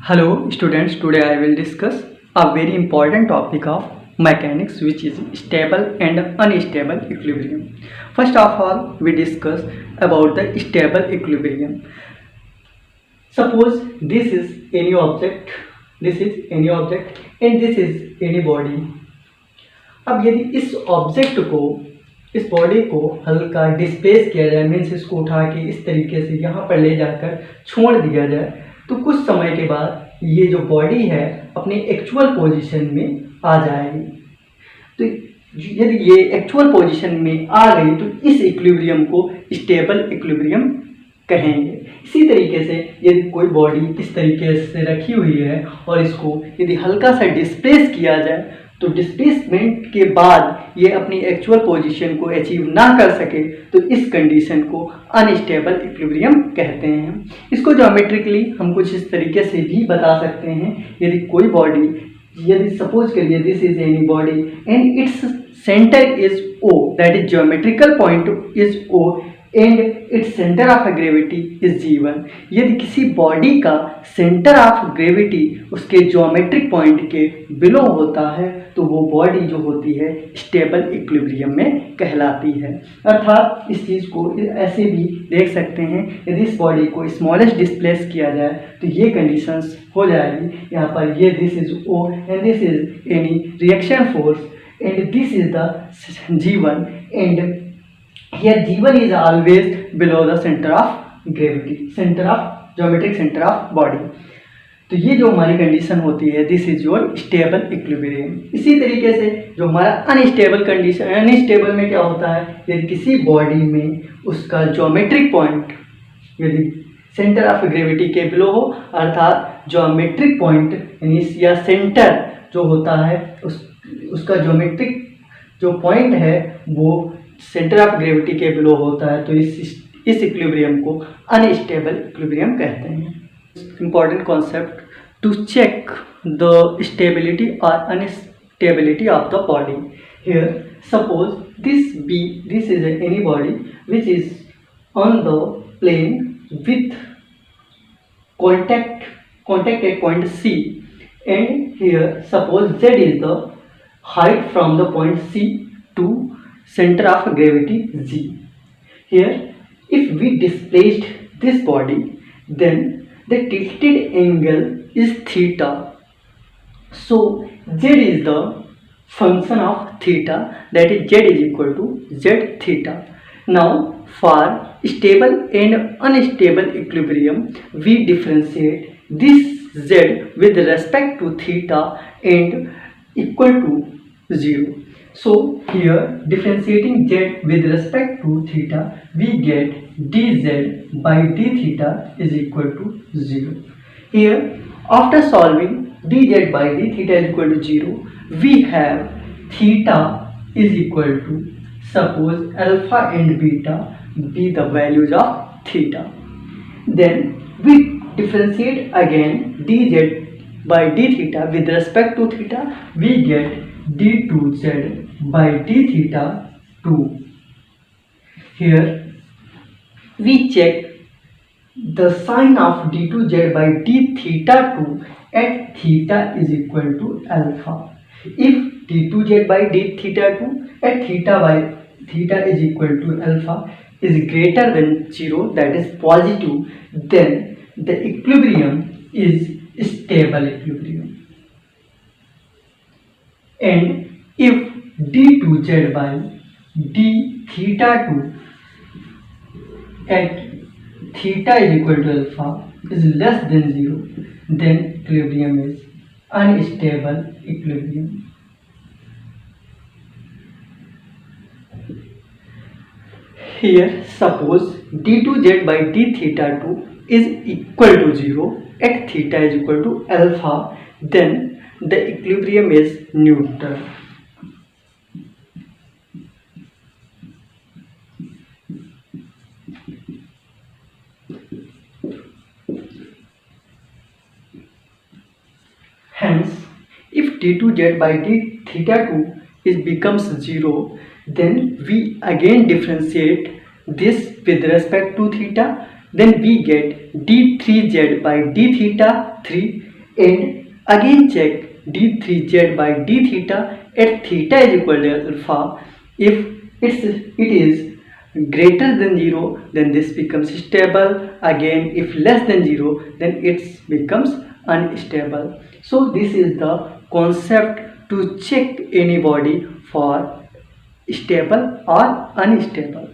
Hello students, today I will discuss a very important topic of mechanics, which is stable and unstable equilibrium. First of all, we discuss about the stable equilibrium. Suppose this is any object, and this is any body. अब यदि इस body को हल्का displace किया जाए, means इसको उठा के इस तरीके से यहाँ पर ले जाकर छोड़ दिया जाए, तो कुछ समय के बाद ये जो बॉडी है अपने एक्चुअल पोजीशन में आ जाएगी। तो यदि ये एक्चुअल पोजीशन में आ गई तो इस इक्विलिब्रियम को स्टेबल इक्विलिब्रियम कहेंगे। इसी तरीके से यदि कोई बॉडी इस तरीके से रखी हुई है और इसको यदि हल्का सा डिस्प्लेस किया जाए तो डिस्प्लेसमेंट के बाद ये अपनी एक्चुअल पोजीशन को अचीव ना कर सके तो इस कंडीशन को अनस्टेबल इक्विलिब्रियम कहते हैं। इसको ज्योमेट्रिकली हम कुछ इस तरीके से भी बता सकते हैं। यदि कोई बॉडी, यदि सपोज करिए this is any body and its centre is O, that is geometrical point is O and its centre of gravity is G1। यदि किसी बॉडी का सेंटर ऑफ ग्रेविटी उसके ज्योमेट्रिक पॉइंट के बिलो होता है तो वो बॉडी जो होती है स्टेबल इक्विलिब्रियम में कहलाती है। अर्थात इस चीज़ को ऐसे भी देख सकते हैं, यदि इस बॉडी को स्मॉलेस्ट डिस्प्लेस किया जाए तो ये कंडीशंस हो जाएगी। यहाँ पर ये this is O and this is any reaction force and this is the G1 and here G1 is always below the center of gravity, center of geometric center of body। तो ये जो हमारी condition होती है this is your stable equilibrium. इसी तरीके से जो हमारा अनस्टेबल कंडीशन, अनस्टेबल में क्या होता है, यदि किसी बॉडी में उसका ज्योमेट्रिक पॉइंट यदि सेंटर ऑफ ग्रेविटी के बिलो हो, अर्थात ज्योमेट्रिक पॉइंट या सेंटर जो होता है उसका ज्योमेट्रिक जो पॉइंट है वो सेंटर ऑफ ग्रेविटी के बिलो होता है, तो इस इक्विलिब्रियम को अनस्टेबल इक्विलिब्रियम कहते हैं। Important concept to check the stability और unstability of the body. Here suppose this is any body which is on the plane with contact at point C, and here suppose Z is the height from the point C to center of gravity G. Here if we displaced this body then the tilted angle is theta, so Z is the function of theta, that is Z is equal to Z theta. Now for stable and unstable equilibrium we differentiate this Z with respect to theta and equal to 0. So here differentiating Z with respect to theta we get dz by d theta is equal to 0. Here after solving dz by d theta is equal to 0 we have theta is equal to, suppose alpha and beta be the values of theta, then we differentiate again dz by d theta with respect to theta we get d2z by d theta 2. Here we check the sign of d2z by d theta 2 at theta is equal to alpha. If d2z by d theta 2 at theta is equal to alpha is greater than 0, that is positive, then the equilibrium is stable equilibrium. And if d2z by d theta 2 at theta is equal to alpha is less than 0, then equilibrium is unstable equilibrium. Here suppose d2z by d theta 2 is equal to 0 at theta is equal to alpha, then the equilibrium is neutral. Hence if d2z by d theta 2 becomes 0, then we again differentiate this with respect to theta, then we get d3z by d theta 3 and again check d3z by d theta at theta is equal to alpha. If it is greater than 0, then this becomes stable. Again, if less than 0, then it becomes unstable. So this is the concept to check any body for stable or unstable.